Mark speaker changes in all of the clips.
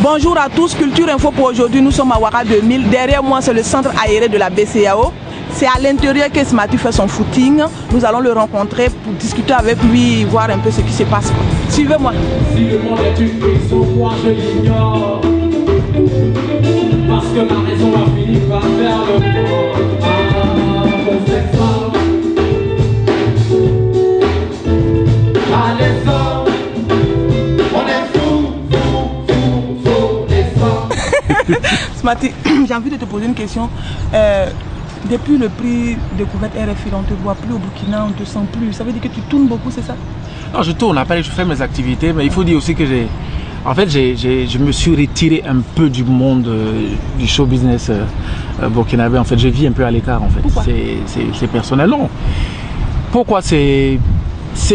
Speaker 1: Bonjour à tous, Culture Info pour aujourd'hui, nous sommes à Ouara 2000. Derrière moi, c'est le centre aéré de la BCEAO. C'est à l'intérieur que Smarty fait son footing. Nous allons le rencontrer pour discuter avec lui, voir un peu ce qui se passe. Suivez-moi.
Speaker 2: Si le monde est une prison, moi je l'ignore. Parce que ma raison a fini par faire le mort. Allez, on est fou des sangs.
Speaker 1: Smarty, j'ai envie de te poser une question. Depuis le prix découverte RFI, on ne te voit plus au Burkina, on ne te sent plus. Ça veut dire que tu tournes beaucoup, c'est ça?
Speaker 3: Non, je tourne, après je fais mes activités, mais il faut dire aussi que je me suis retiré un peu du monde du show business burkinabé. En fait, je vis un peu à l'écart, en fait. C'est personnel. Non. Pourquoi? C'est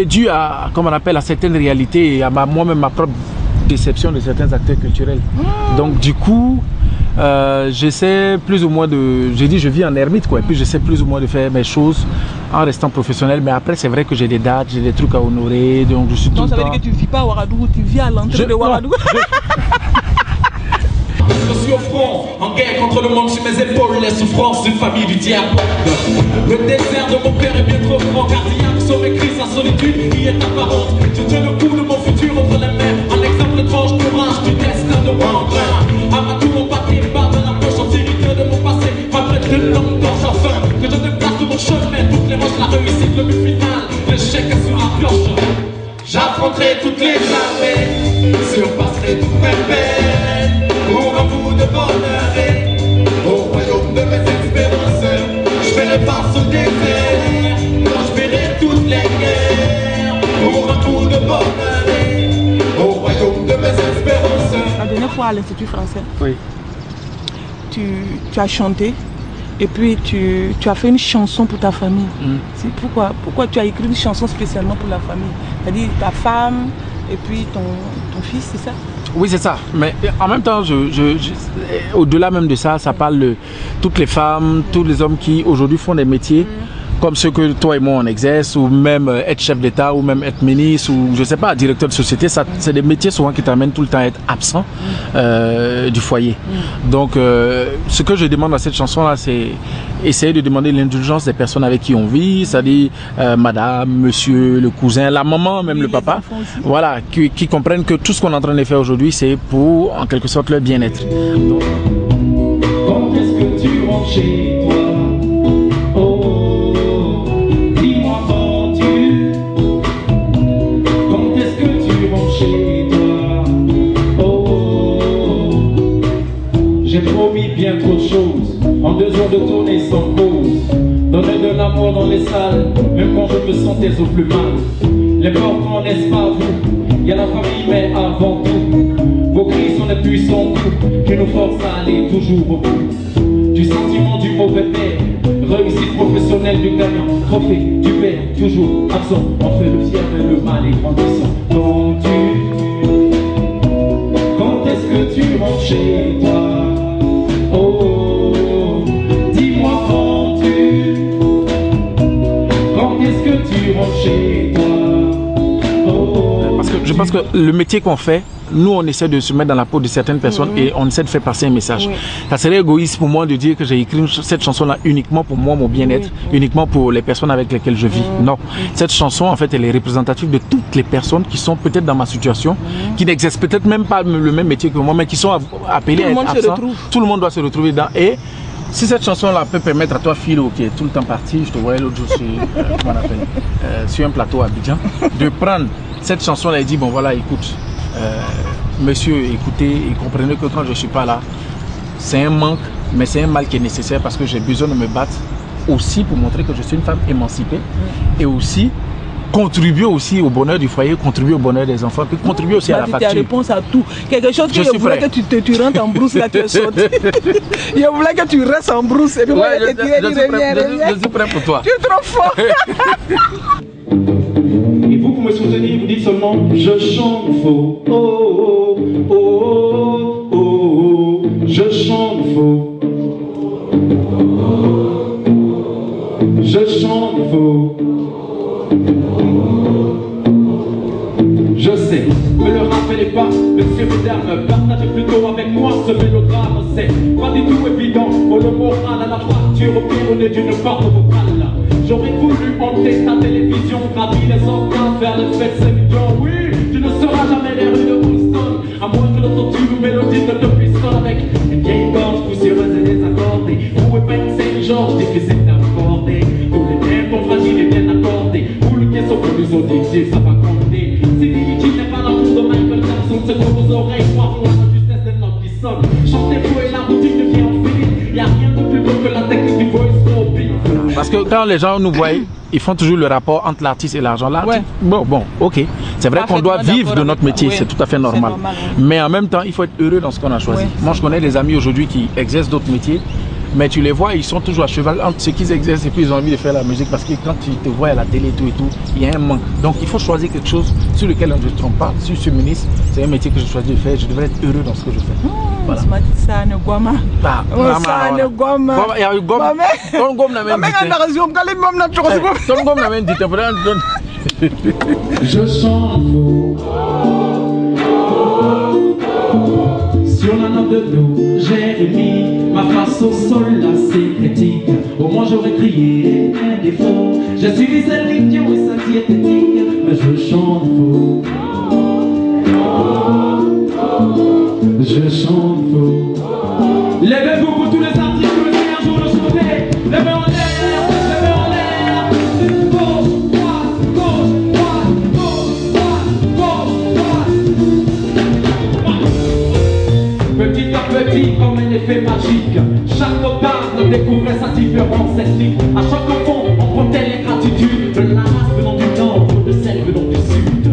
Speaker 3: dû à, comme on appelle, à certaines réalités et à moi-même ma propre déception de certains acteurs culturels. Donc du coup, j'essaie plus ou moins de... J'ai dit je vis en ermite quoi, et puis j'essaie plus ou moins de faire mes choses en restant professionnel, mais après c'est vrai que j'ai des dates, j'ai des trucs à honorer, donc je suis tout le temps...
Speaker 1: Donc ça veut dire que tu ne vis pas à Ouagadougou, tu vis à l'entrée de Ouagadougou.
Speaker 2: Je suis au front, en guerre contre le monde sur mes épaules, les souffrances d'une famille du diable. Le désert de mon père est bien trop grand, gardien sur mes cris, sa solitude y est apparente. Je tiens le coup de mon futur entre les mains, un exemple étrange courage du destin de mon grain. À ma tour, mon papier part de la poche en vérité de mon passé, m'apprête de longue gorge enfin, que je déplace de mon chemin, toutes les roches, la réussite, le but final, l'échec est sur la cloche. J'affronterai toutes les armées, surpasserai toutes mes peines. Pour un bout de bonheur et au royaume de mes espérances, je ferai face au désert, quand je verrai toutes les guerres. Pour un bout de bonheur et au royaume de mes espérances.
Speaker 1: La dernière fois à l'Institut français,
Speaker 3: Oui.
Speaker 1: tu as chanté et puis tu as fait une chanson pour ta famille. Pourquoi tu as écrit une chanson spécialement pour la famille? C'est-à-dire ta femme et puis ton fils, c'est ça?
Speaker 3: Oui, c'est ça. Mais en même temps, au-delà même de ça, ça parle de toutes les femmes, tous les hommes qui aujourd'hui font des métiers comme ceux que toi et moi on exerce, ou même être chef d'État, ou même être ministre, ou je sais pas, directeur de société. C'est des métiers souvent qui t'amènent tout le temps à être absent du foyer. Donc, ce que je demande à cette chanson-là, c'est essayer de demander l'indulgence des personnes avec qui on vit, c'est-à-dire madame, monsieur, le cousin, la maman, même le papa. Voilà, qui comprennent que tout ce qu'on est en train de faire aujourd'hui, c'est pour, en quelque sorte, leur bien-être.
Speaker 2: Quand est-ce que tu rentres chez toi? Oh, dis-moi quand-tu? Quand est-ce que tu rentres chez toi? Oh, j'ai promis bien trop de choses, en 2 heures de tournée sans pause. Donner de l'amour dans les salles, même quand je me sentais au plus mal. L'important n'est-ce pas vous? Il y a la famille mais avant tout, vos cris sont les puissants coups qui nous forcent à aller toujours au bout. Du sentiment du mauvais père, réussite professionnelle du gagnant, trophée du père, toujours absent. On fait le fier mais le mal est grandissant. Quand est-ce que tu rentres chez toi? Oh, dis-moi quand est-ce que tu rentres chez toi?
Speaker 3: Parce que je pense que le métier qu'on fait, nous on essaie de se mettre dans la peau de certaines personnes et on essaie de faire passer un message. Ça serait égoïste pour moi de dire que j'ai écrit cette chanson-là uniquement pour moi, mon bien-être, uniquement pour les personnes avec lesquelles je vis. Non, cette chanson en fait elle est représentative de toutes les personnes qui sont peut-être dans ma situation, qui n'exercent peut-être même pas le même métier que moi, mais qui sont appelées à être absents. Tout le monde doit se retrouver dedans. Et si cette chanson-là peut permettre à toi, Philo, qui est tout le temps parti, je te voyais l'autre jour sur, sur un plateau à Abidjan, de prendre cette chanson-là et dire, bon voilà, écoute, monsieur, écoutez et comprenez que quand je ne suis pas là, c'est un manque, mais c'est un mal qui est nécessaire parce que j'ai besoin de me battre aussi pour montrer que je suis une femme émancipée et aussi contribuer aussi au bonheur du foyer, contribuer au bonheur des enfants, puis contribuer aussi à la facture.
Speaker 1: Tu as réponse à tout. Quelque chose que je voulais que tu rentres en brousse, là tu es sorti. Je voulais que tu restes en brousse et puis moi je te dirais,
Speaker 3: je suis prêt pour toi.
Speaker 1: Tu es trop fort.
Speaker 2: Et vous, pour me soutenir, vous dites seulement je chante faux. Oh, oh, oh, oh, oh, oh, je chante faux. Je chante faux. Je sais, me le rappelez pas, monsieur, mesdames, partagez plutôt la fracture au pied au nez d'une corde vocale. J'aurais voulu monter ta télévision, gravir les organes, faire le fait de ces millions. Oui, tu ne seras jamais les rues de Houston, à moins que l'autotune mélodie ne te pistole avec une vieille gorge poussiéreuse et désaccordée. Où est Ben Saint-Georges, difficile d'accorder. Tous les tempos fragiles et bien accordés. Où le pied sauf plus auditif, ça va compter. C'est l'inutile n'est pas l'amour de Michael Jackson, c'est pour vos oreilles, croire la justesse des notes qui sonnent. Chantez-vous et la routine devient infinie. Y'a rien de plus beau que la technique du voice copy.
Speaker 3: Parce que quand les gens nous voient, ils font toujours le rapport entre l'artiste et l'argent.
Speaker 1: Ouais.
Speaker 3: Bon, ok. C'est vrai qu'on doit vivre de notre métier, c'est tout à fait normal. Mais en même temps, il faut être heureux dans ce qu'on a choisi. Moi, je connais des amis aujourd'hui qui exercent d'autres métiers, mais tu les vois, ils sont toujours à cheval entre ce qu'ils exercent et puis ils ont envie de faire la musique parce que quand tu te vois à la télé et tout, il y a un manque. Donc, il faut choisir quelque chose sur lequel on ne se trompe pas. Si je suis ministre, c'est un métier que je choisis de faire, je devrais être heureux dans ce que je fais. Voilà.
Speaker 1: Ça ne gomme. Ça ne gomme.
Speaker 3: Il y a eu gomme. Ton gomme n'a même dit.
Speaker 2: Je chante faux. Sur la note de do, j'ai mis ma face au sol assez critique. Au moins j'aurais crié un défaut. J'ai suivi cette ligne et sa diététique. Mais je chante faux. Je chante faux. Levez-vous pour tous les artistes qui veulent un jour le chanter. Levez en l'air, levez en l'air. Gauche, droite, gauche, droite, gauche, droite, gauche, droite. Petit à petit, comme un effet magique, chaque notable découvrait sa différence ethnique. À chaque fond, on comptait les gratitudes de la race venant du nord ou de celle venant du sud.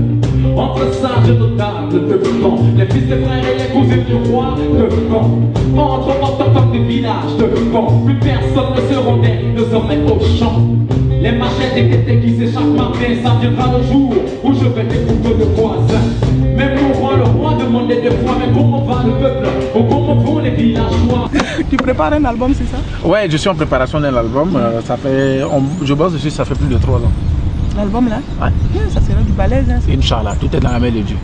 Speaker 2: Entre sages et notables de camp, les fils des frères et les cousins du roi de camp. Entre autochtones des villages de camp, plus personne ne se rendait désormais au champ. Les machettes étaient qui chaque matin, ça viendra le jour où je vais découvrir le voisin. Même le roi demandait des fois, mais comment va le peuple, ou comment vont les villageois?
Speaker 1: Tu prépares un album, c'est ça?
Speaker 3: Ouais, je suis en préparation d'un album, ça fait, je bosse dessus, ça fait plus de 3 ans.
Speaker 1: L'album là?
Speaker 3: Ouais.
Speaker 1: Ça sera du balèze. Hein,
Speaker 3: Inch'Allah, tout est dans la main de Dieu.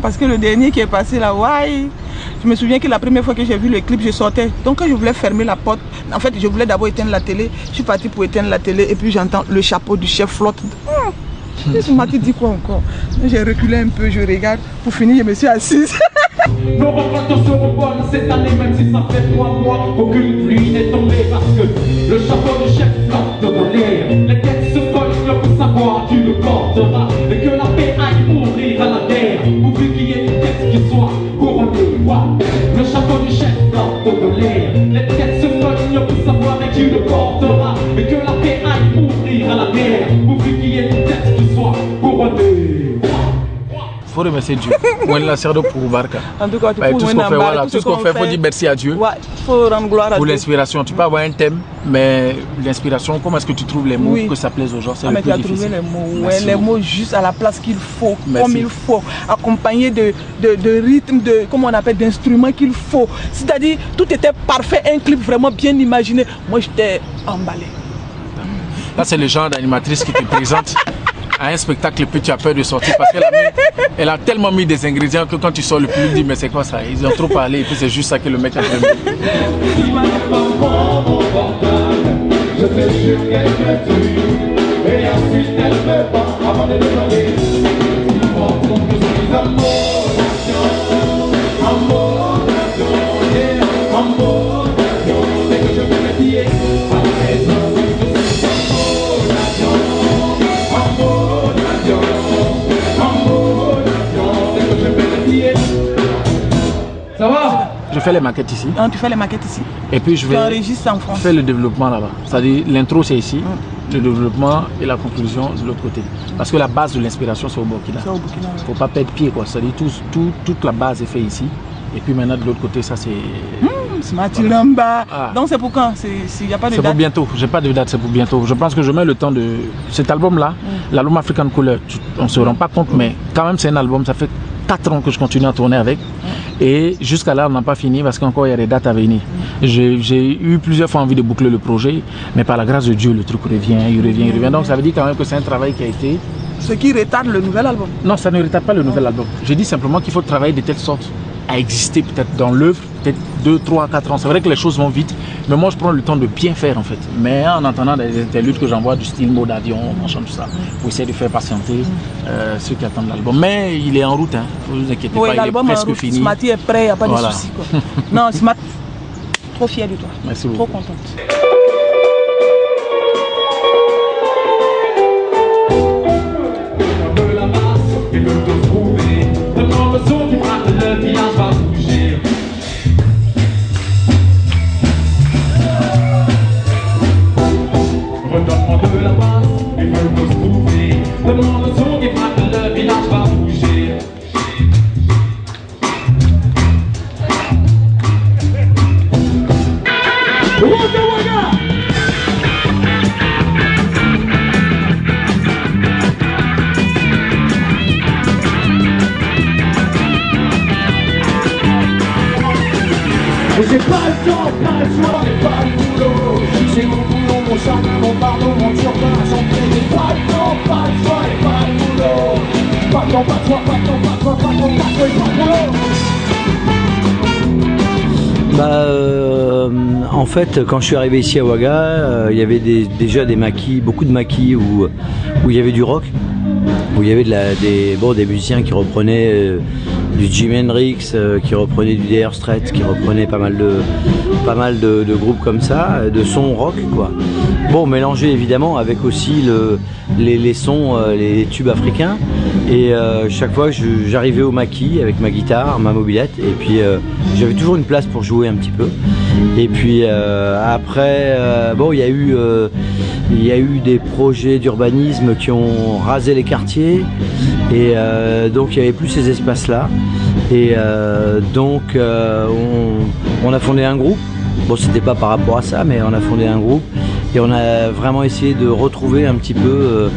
Speaker 1: Parce que le dernier qui est passé là, ouais, je me souviens que la première fois que j'ai vu le clip, je sortais. Donc quand je voulais fermer la porte, en fait, je voulais d'abord éteindre la télé. Je suis partie pour éteindre la télé et puis j'entends le chapeau du chef flotte. Je me suis dit quoi encore? J'ai reculé un peu, je regarde. Pour finir, je me suis assise.
Speaker 2: Nos rencontres seront bonnes cette année, même si ça fait 3 mois. Aucune pluie n'est tombée parce que le chapeau du chef flotte dans l'air. Les têtes se cognent pour savoir qui le portera. Et que la paix aille ouvrir à la guerre. Pourvu qu'il y ait une tête qui soit couronnée. Le chapeau du chef flotte dans l'air. Les têtes se cognent pour savoir qui le portera. Et que la paix aille ouvrir à la guerre. Pourvu qu'il y ait une tête qui soit couronnée.
Speaker 3: Il faut remercier Dieu.
Speaker 1: En tout cas,
Speaker 3: tout ce qu'on fait, il faut dire merci à Dieu.
Speaker 1: Ouais, faut rendre gloire à
Speaker 3: pour
Speaker 1: Dieu.
Speaker 3: l'inspiration. Tu peux avoir un thème, mais l'inspiration, comment est-ce que tu trouves les mots que ça plaise aux gens? C'est le plus difficile.
Speaker 1: Tu as trouvé les mots, les mots juste à la place qu'il faut, comme il faut, accompagné de rythmes, de comment on appelle, d'instruments qu'il faut. C'est-à-dire, tout était parfait, un clip vraiment bien imaginé. Moi, j'étais emballé.
Speaker 3: Là, c'est le genre d'animatrice qui te présente à un spectacle, puis tu as peur de sortir parce qu'elle a tellement mis des ingrédients que quand tu sors, le public dit mais c'est quoi ça? Ils ont trop parlé et puis c'est juste ça que le mec a fait. Je fais sur quelques trucs et ensuite elle me bat avant de demander. Je suis un mot d'action, un mot d'action, un mot d'action, c'est que je vais me dire à présent. Ça va? Je fais les maquettes ici.
Speaker 1: Ah, tu fais les maquettes ici.
Speaker 3: Et puis je vais
Speaker 1: en France.
Speaker 3: faire le développement là-bas. C'est-à-dire l'intro c'est ici, le développement et la conclusion de l'autre côté. Parce que la base de l'inspiration c'est au Burkina. Il ne faut pas perdre pied quoi. C'est-à-dire toute la base est faite ici. Et puis maintenant de l'autre côté ça c'est...
Speaker 1: Matiramba. Donc c'est pour quand? Il n'y a pas de date?
Speaker 3: C'est pour bientôt. J'ai pas de date, c'est pour bientôt. Je pense que je mets le temps de... Cet album-là, l'album African Couleur, on ne se rend pas compte, mais quand même c'est un album, ça fait 4 ans que je continue à tourner avec. Et jusqu'à là, on n'a pas fini parce qu'encore il y a des dates à venir. J'ai eu plusieurs fois envie de boucler le projet, mais par la grâce de Dieu, le truc revient, il revient. Donc ça veut dire quand même que c'est un travail qui a été...
Speaker 1: Ce qui retarde le nouvel album?
Speaker 3: Non, ça ne retarde pas le nouvel album. Je dis simplement qu'il faut travailler de telle sorte à exister peut-être dans l'œuvre, peut-être 2, 3, 4 ans. C'est vrai que les choses vont vite, mais moi je prends le temps de bien faire en fait. Mais en entendant des interludes que j'envoie du style mot d'avion, machin, tout ça, pour essayer de faire patienter ceux qui attendent l'album. Mais il est en route, hein. Ne vous inquiétez pas, il est presque fini.
Speaker 1: Smarty est prêt, il n'y a pas de souci. Non, Smart, trop fier de toi.
Speaker 3: Merci beaucoup.
Speaker 1: Trop contente.
Speaker 2: J'ai pas le temps, pas le choix, mais pas le boulot. J'ai mon boulot, mon charme, mon pardon, mon turbin à chanter. J'ai pas le temps, pas le choix, et pas le boulot. Pas de temps, pas de choix, pas de temps, pas de choix, pas de temps, pas de choix, et pas
Speaker 4: de boulot. En fait, quand je suis arrivé ici à Ouaga, il y avait déjà des maquis, beaucoup de maquis où il y avait du rock, où il y avait des musiciens qui reprenaient du Jimi Hendrix, qui reprenait du Dire Straits, qui reprenait pas mal de groupes comme ça, de sons rock quoi. Bon, mélangé évidemment avec aussi les sons, les tubes africains. Et chaque fois j'arrivais au maquis avec ma guitare, ma mobilette, et puis j'avais toujours une place pour jouer un petit peu. Et puis après, bon, il y a eu des projets d'urbanisme qui ont rasé les quartiers, et donc il n'y avait plus ces espaces-là. Et donc on a fondé un groupe. Bon, c'était pas par rapport à ça, mais on a fondé un groupe et on a vraiment essayé de retrouver un petit peu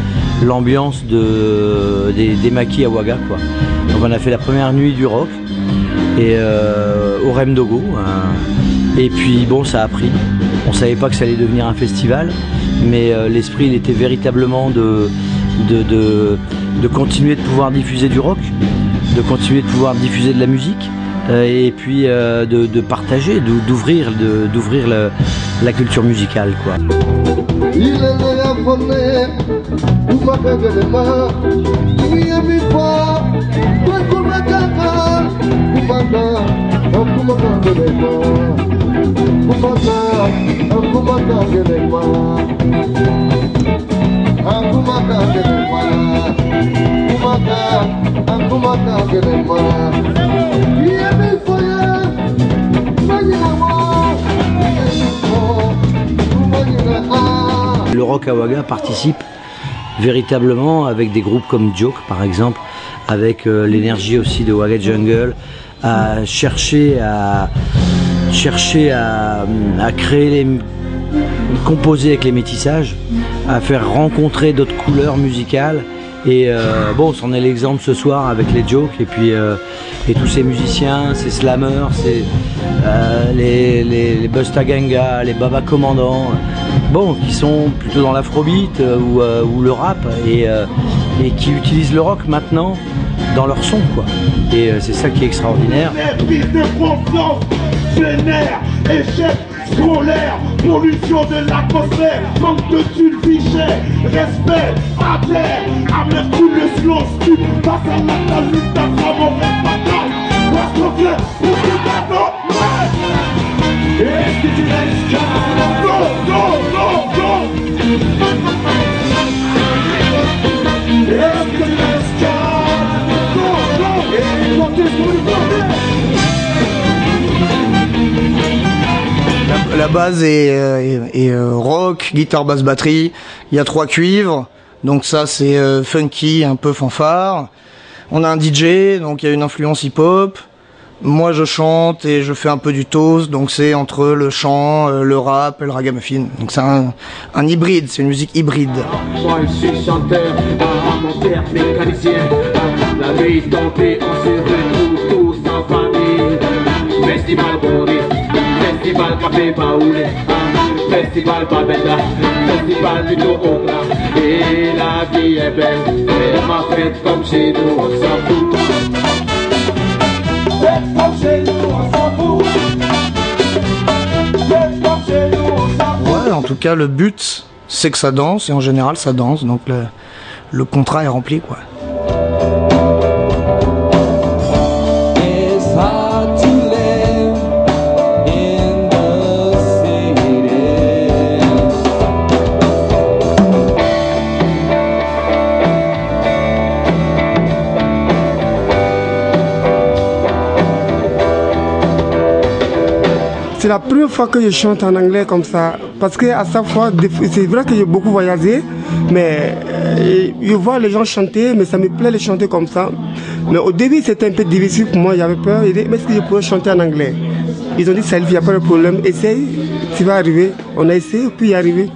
Speaker 4: l'ambiance des maquis à Ouaga, quoi. Donc on a fait la première nuit du rock et au Remdogo. Et puis bon, ça a pris. On savait pas que ça allait devenir un festival, mais l'esprit il était véritablement de continuer de pouvoir diffuser du rock, de continuer de pouvoir diffuser de la musique, et puis de partager, d'ouvrir la culture musicale, quoi. Le rock à Ouaga participe véritablement avec des groupes comme Joke par exemple, avec l'énergie aussi de Ouaga Jungle, à chercher à créer composer avec les métissages, à faire rencontrer d'autres couleurs musicales. Et bon, c'en est l'exemple ce soir avec les Jokes et tous ces musiciens, ces slammers, les Busta Ganga, les Baba Commandant, bon, qui sont plutôt dans l'afrobeat ou le rap et qui utilisent le rock maintenant dans leur son, quoi. Et c'est ça qui est extraordinaire.
Speaker 2: Prise de confiance génère échec scolaire, pollution de l'atmosphère, manque de thunes, cher, respect, à terre, amer tout le silence, tu passes à la lutte, ta femme en reste bataille, reste confiant, pour que t'as non, ouais. Est-ce que tu restes calme? Non, non, non, non. Est-ce que tu restes calme? Non, non, et quand t'es sur le bordel.
Speaker 5: La base est rock, guitare, basse, batterie. Il y a 3 cuivres, donc ça c'est funky, un peu fanfare. On a un DJ, donc il y a une influence hip-hop. Moi je chante et je fais un peu du toast, donc c'est entre le chant, le rap et le ragamuffin. Donc c'est un hybride, c'est une musique hybride.
Speaker 2: Moi je suis chanteur, monteur, mécanicien. La vie tentée, on se retrouve tous en famille. Festival Boris, Festival Café Baoulé, Festival Babetta, Festival du Tourogla. Et la vie est belle, c'est ma fête comme chez nous, on s'en fout. Fête comme chez
Speaker 5: tout cas, le but, c'est que ça danse, et en général, ça danse, donc le contrat est rempli, quoi.
Speaker 6: C'est la première fois que je chante en anglais comme ça, parce que à chaque fois, c'est vrai que j'ai beaucoup voyagé, mais je vois les gens chanter, mais ça me plaît de chanter comme ça. Mais au début, c'était un peu difficile pour moi, j'avais peur. J'ai dit, mais est-ce que je pourrais chanter en anglais? Ils ont dit, Salif, il n'y a pas de problème, essaye, tu vas arriver. On a essayé, puis y arriver.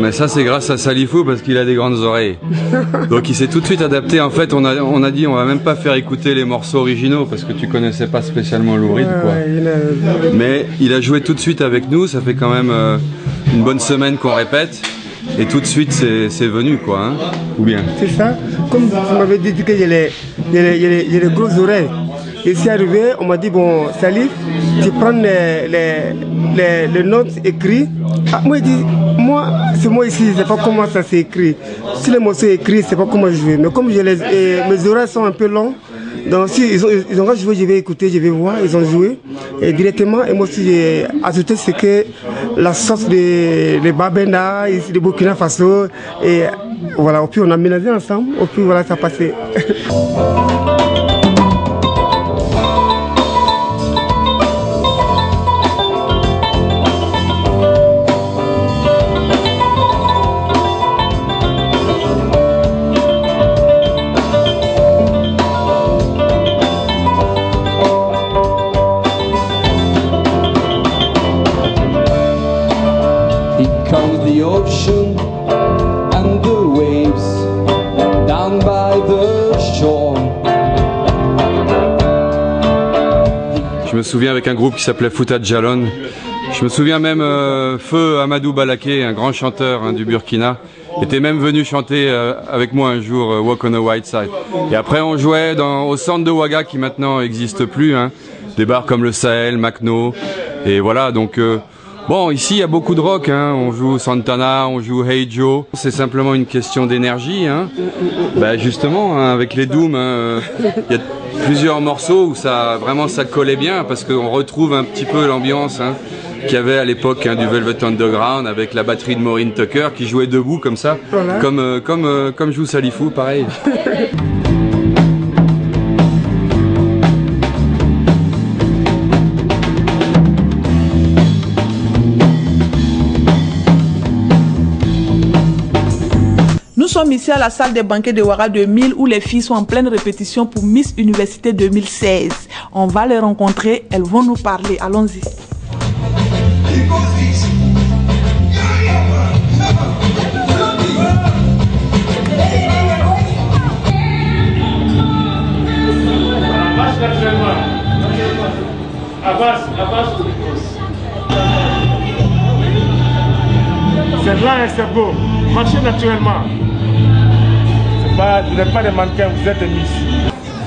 Speaker 7: Mais ça c'est grâce à Salifou parce qu'il a des grandes oreilles. Donc il s'est tout de suite adapté. En fait on a dit on va même pas faire écouter les morceaux originaux parce que tu connaissais pas spécialement Lou Reed quoi. Mais il a joué tout de suite avec nous, ça fait quand même une bonne semaine qu'on répète. Et tout de suite c'est venu quoi, hein. Ou bien?
Speaker 6: C'est ça, comme vous m'avez dit que j'ai les grosses oreilles. Et c'est arrivé, on m'a dit, bon, Salif, tu prends les notes écrites. Ah, moi, je dis, c'est moi ici, je ne sais pas comment ça s'écrit. Si les morceaux écrits, je ne sais pas comment jouer. Mais comme mes oreilles sont un peu longues, donc si ils ont joué, je vais écouter, je vais voir, ils ont joué. Et directement, et moi aussi, j'ai ajouté ce que la sauce de Babena, ici de Burkina Faso. Et voilà, puis on a mélangé ensemble, et puis voilà, ça a passé.
Speaker 7: Je me souviens avec un groupe qui s'appelait Fouta Djalon. Je me souviens même Feu Amadou Balaké, un grand chanteur du Burkina, était même venu chanter avec moi un jour Walk on the White Side. Et après on jouait au centre de Ouaga qui maintenant n'existe plus, hein, des bars comme le Sahel, Macno, et voilà donc bon ici il y a beaucoup de rock, hein, on joue Santana, on joue Hey Joe, c'est simplement une question d'énergie, hein. Bah justement hein, avec les Dooms, il y a plusieurs morceaux où ça collait bien parce qu'on retrouve un petit peu l'ambiance hein, qu'il y avait à l'époque hein, du Velvet Underground avec la batterie de Maureen Tucker qui jouait debout comme ça, voilà. comme joue Salifou, pareil.
Speaker 1: Nous sommes ici à la salle des banquets de Ouaga 2000 où les filles sont en pleine répétition pour Miss Université 2016. On va les rencontrer, elles vont nous parler. Allons-y.
Speaker 8: C'est là et c'est beau. Marchez naturellement. Vous n'êtes pas des mannequins, vous êtes des miss.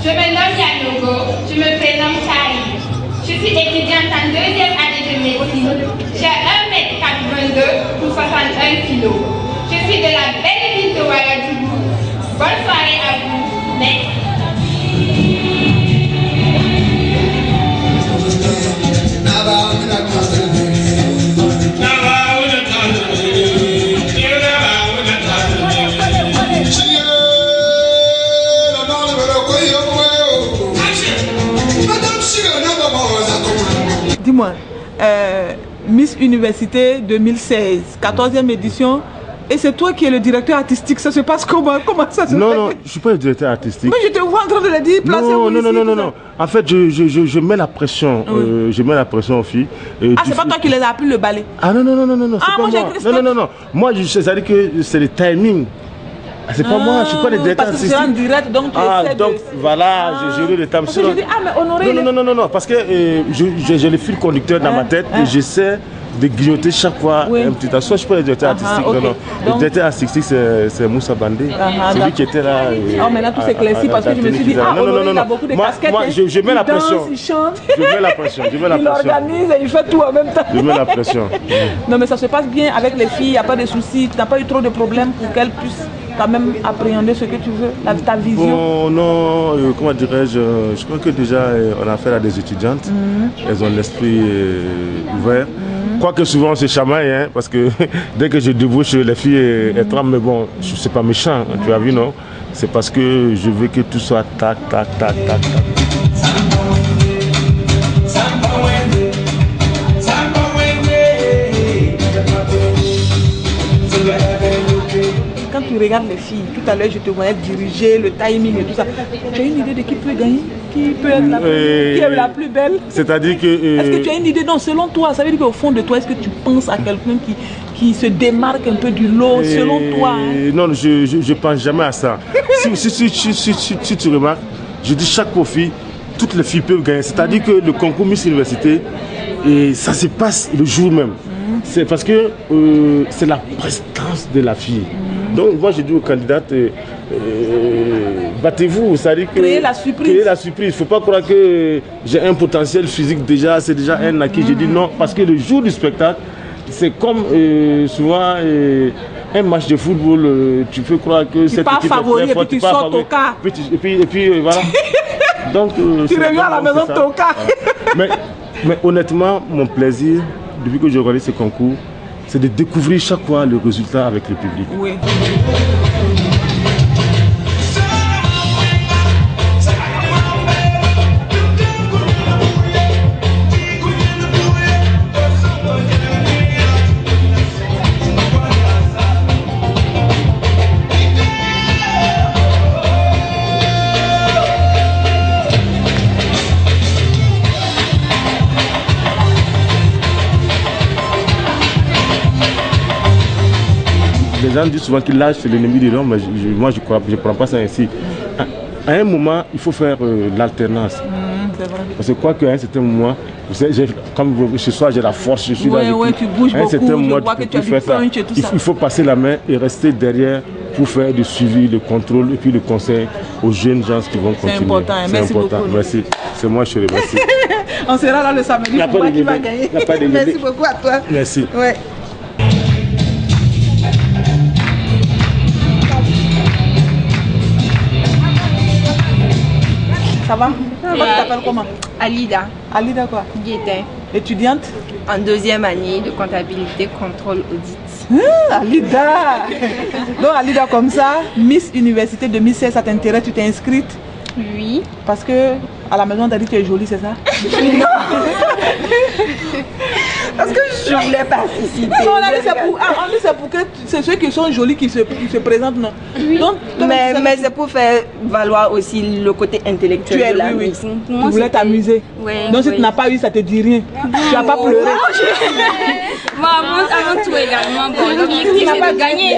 Speaker 9: Je me nomme Yanogo, je me prénomme Chari. Je suis étudiante en deuxième année de médecine. J'ai 1m82 pour 61 kg. Je suis de la belle ville de Ouagadougou. Bonne soirée à vous. Merci.
Speaker 1: Dis-moi, Miss Université 2016, 14e édition, et c'est toi qui es le directeur artistique, ça se passe comment? Comment ça se fait?
Speaker 8: Non, je ne suis pas le directeur artistique.
Speaker 1: Mais je te vois en train de le dire,
Speaker 8: non. En fait, je mets la pression, oui. Je mets la pression aux filles.
Speaker 1: C'est pas toi qui les as appris le ballet?
Speaker 8: Ah non, c'est pas moi. Non. Moi, c'est-à-dire que c'est le timing. Ah, c'est pas moi, je suis pas le directeur
Speaker 1: artistique. Parce que c'est en direct, donc tu essaies
Speaker 8: donc voilà, j'ai géré le temps.
Speaker 1: Parce que je dis, mais Honoré...
Speaker 8: Non, parce que j'ai le fil conducteur dans ma tête et j'essaie de grignoter chaque fois un petit tas. Soit je suis pas le directeur artistique, non. Le directeur artistique, c'est Moussa Bandé. C'est lui qui était là.
Speaker 1: Maintenant tout s'éclaircit parce que je me suis dit, Honoré, il a beaucoup de casquettes.
Speaker 8: Moi, je mets la pression.
Speaker 1: Il chante,
Speaker 8: je mets la pression.
Speaker 1: il organise et il fait tout en même temps.
Speaker 8: Je mets la pression.
Speaker 1: Non, mais ça se passe bien avec les filles, il n'y a pas de soucis. Tu n'as pas eu trop de problèmes pour qu'elles puissent quand même appréhender ce que tu veux, ta vision.
Speaker 8: Bon, non, comment dirais-je, je crois que déjà on a affaire à des étudiantes, elles ont l'esprit ouvert. Quoique souvent c'est chamaille, hein, parce que dès que je débouche les filles elles tremblent, mais bon, c'est pas méchant, tu as vu, non? C'est parce que je veux que tout soit tac, tac, tac, tac, tac.
Speaker 1: Quand tu regardes les filles, tout à l'heure je te voyais diriger le timing et tout ça. Tu as une idée de qui peut gagner? Qui peut être qui est la plus belle?
Speaker 8: C'est-à-dire que...
Speaker 1: Est-ce que tu as une idée? Non, selon toi, ça veut dire qu'au fond de toi, est-ce que tu penses à quelqu'un qui se démarque un peu du lot, selon toi?
Speaker 8: Non, je pense jamais à ça. si tu remarques, je dis chaque profil, toutes les filles peuvent gagner. C'est-à-dire que le concours Miss Université, et ça se passe le jour même. C'est parce que c'est la prestance de la fille. Donc moi je dis aux candidates, battez-vous, c'est-à-dire que
Speaker 1: créer la surprise.
Speaker 8: Créer la surprise. Il ne faut pas croire que j'ai un potentiel physique déjà, c'est déjà un acquis. Je dis non, parce que le jour du spectacle, c'est comme souvent un match de football, tu peux croire que cette équipe
Speaker 1: favori, est très forte, et puis tu sors ton cas.
Speaker 8: Et puis voilà. Donc,
Speaker 1: tu reviens à la maison de ton cas.
Speaker 8: Mais honnêtement, mon plaisir, depuis que j'ai regardé ce concours, c'est de découvrir chaque fois le résultat avec le public.
Speaker 1: Oui.
Speaker 8: Les gens disent souvent que l'âge c'est l'ennemi de l'homme, mais moi je ne prends pas ça ainsi. À un moment, il faut faire l'alternance. Parce que quoi qu'à un certain moment, vous savez, comme ce soir j'ai la force, je suis là.
Speaker 1: Tu bouges beaucoup,
Speaker 8: je
Speaker 1: vois que tu as du punch et tout ça.
Speaker 8: Il faut passer la main et rester derrière pour faire le suivi, le contrôle et puis le conseil aux jeunes gens qui vont continuer.
Speaker 1: C'est important, merci beaucoup.
Speaker 8: Merci, c'est moi chérie, merci.
Speaker 1: On sera là le samedi pour voir qui va gagner. Merci beaucoup à toi.
Speaker 8: Merci.
Speaker 1: Ouais. Ça va? Tu t'appelles comment?
Speaker 10: Alida.
Speaker 1: Alida quoi?
Speaker 10: Guétin.
Speaker 1: Étudiante?
Speaker 10: En deuxième année de comptabilité, contrôle, audit.
Speaker 1: Alida. Donc Alida comme ça, Miss Université 2016, ça t'intéresse, tu t'es inscrite?
Speaker 10: Oui.
Speaker 1: Parce que à la maison on t'a dit que tu es jolie, c'est ça?
Speaker 10: Non. Parce que je voulais participer.
Speaker 1: Non, on dit c'est pour que c'est ceux qui sont jolis qui se présentent, non?
Speaker 10: Oui. Donc, mais c'est pour faire valoir aussi le côté intellectuel de la
Speaker 1: oui.
Speaker 10: Miss.
Speaker 1: Tu voulais t'amuser.
Speaker 10: Oui,
Speaker 1: donc si tu n'as pas eu, ça te dit rien. Tu n'as pas pleuré.
Speaker 10: Bon, avant tout également, bon, l'objectif c'est de gagner.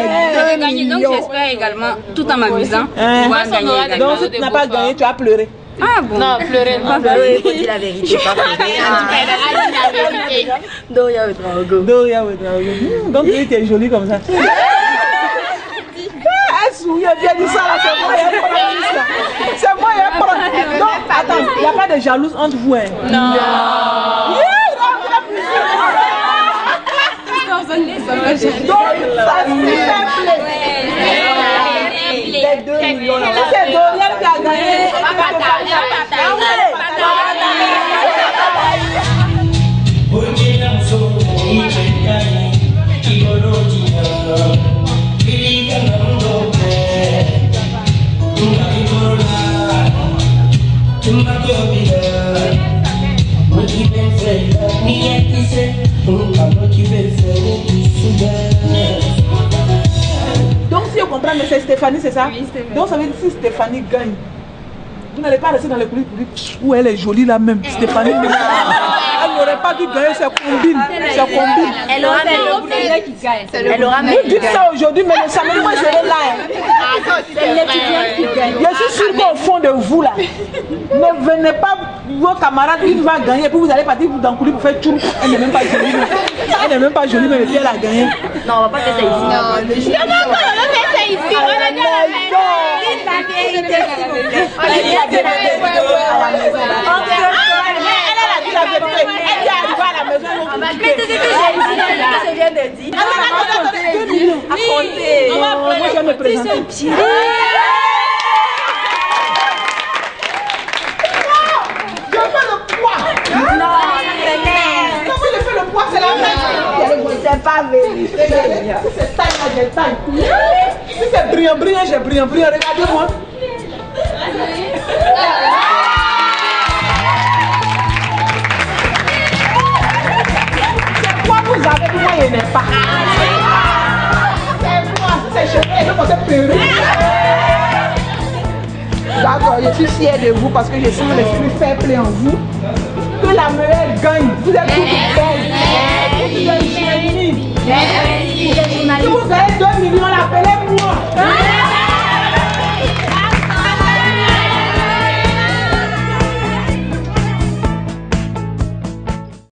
Speaker 10: Donc j'espère également, tout en m'amusant, pouvoir gagner.
Speaker 1: Donc si tu n'as pas gagné, tu as pleuré.
Speaker 10: Ah bon?
Speaker 11: Non, pleurer, non.
Speaker 10: Il faut dire la vérité, pas pleurer.
Speaker 11: La vérité.
Speaker 10: Doria Ouedraogo.
Speaker 1: Donc tu es jolie comme ça. Elle sourit bien dit ça là, c'est moi et elle. C'est moi et elle. Donc attends, il n'y a pas de jalouse entre vous.
Speaker 11: Non.
Speaker 1: Donc ça c'est les 2 millions là. C'est Dorian qui a gagné. Donc si on comprend, c'est Stéphanie, c'est ça?
Speaker 10: Oui, Stéphanie.
Speaker 1: Donc ça veut dire si Stéphanie gagne, vous n'allez pas rester dans les coulisses où elle est jolie là même. Stéphanie, elle n'aurait pas dû gagner, c'est combine. C'est combine.
Speaker 10: Elle aura fait qui gagne. Elle aura
Speaker 1: Vous dites ça aujourd'hui, mais le samedi, moi je serai là. Je suis sûr qu'au fond de vous là, ne venez pas vos camarades, une va gagner, puis vous allez partir vous d'encouler pour faire tout. Elle n'est même pas jolie. Elle n'est même pas jolie, mais elle a gagné.
Speaker 10: Non, on va pas faire ça ici. Non, on va faire ça ici. On a dit la vérité. On a dit la vérité.
Speaker 1: Elle a dit la vérité. Elle est arrivée à la maison.
Speaker 10: Mais c'est ce que je viens de dire. À compter. On va
Speaker 1: moi je vais me présenter. Je fais le poids.
Speaker 10: Non,
Speaker 1: comment je fais le poids? C'est la même.
Speaker 10: c'est pas vérifié.
Speaker 1: C'est taille, là, j'ai taille. Si c'est brillant, brillant, j'ai brillant, brillant. Regardez-moi. C'est quoi vous avez pour moi, il n'est pas. C'est moi, c'est cheveux, je vais porter perruque. D'accord, je suis fière de vous parce que je sens l'esprit fair play en vous. Que la meilleure gagne. Vous êtes toutes belles. Vous êtes génies. Si vous gagnez 2 millions, l'appelez-moi.